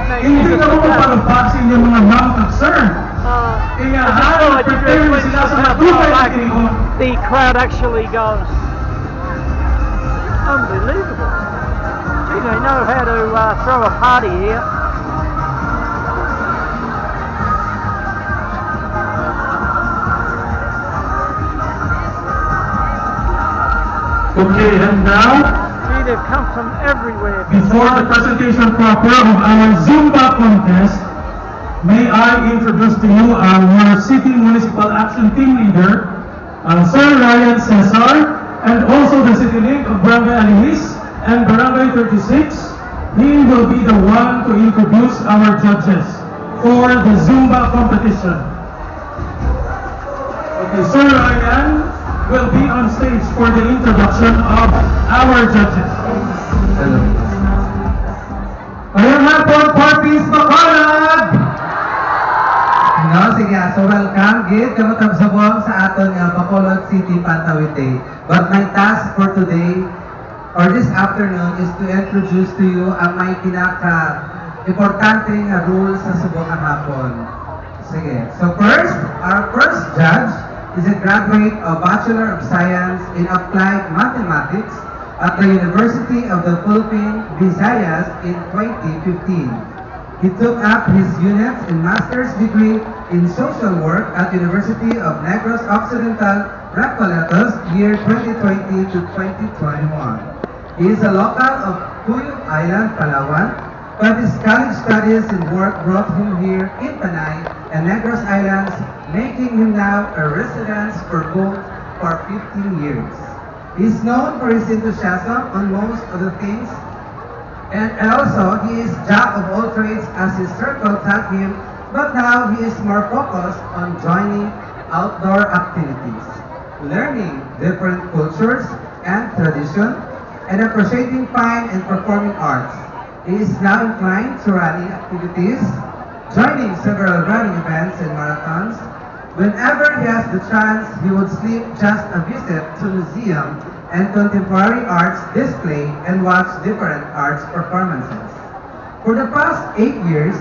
Hindi ka mo mapalabas sa inyong mga ma'am at sir. Kaya prepare na sila sa matupay na kinihon. The crowd actually goes. Unbelievable. Gee, they know how to throw a party here. Okay, and now, Gee, they've come from everywhere. before the presentation proper of our Zumba contest, may I introduce to you our City Municipal Action Team Leader, Sir Ryan Cesar, and also the City Link of Barangay Alihis and Barangay 36. He will be the one to introduce our judges for the Zumba competition. Okay, Sir Ryan will be on stage for the introduction of our judges. Ayun nga po, Corpus Bacolod! No, sige, so welcome, Gid. Kamutab sa buwang sa aton nga Bacolod City Pantawid Day. But my task for today, or this afternoon, is to introduce to you ang may pinaka-importante nga rules sa subok ng hapon. Sige, so first, our first judge is a graduate of Bachelor of Science in Applied Mathematics at the University of the Philippines, Visayas in 2015. He took up his units in master's degree in social work at University of Negros Occidental, Recoletos, year 2020 to 2021. He is a local of Cuyup Island, Palawan, but his college studies and work brought him here in Panay and Negros Islands, making him now a resident for both for 15 years. He is known for his enthusiasm on most of the things, and also he is jack of all trades as his circle taught him, but now he is more focused on joining outdoor activities, learning different cultures and traditions, and appreciating fine and performing arts. He is now inclined to running activities, joining several running events and marathons. Whenever he has the chance, he would sleep just a visit to museum and contemporary arts display and watch different arts performances. For the past 8 years,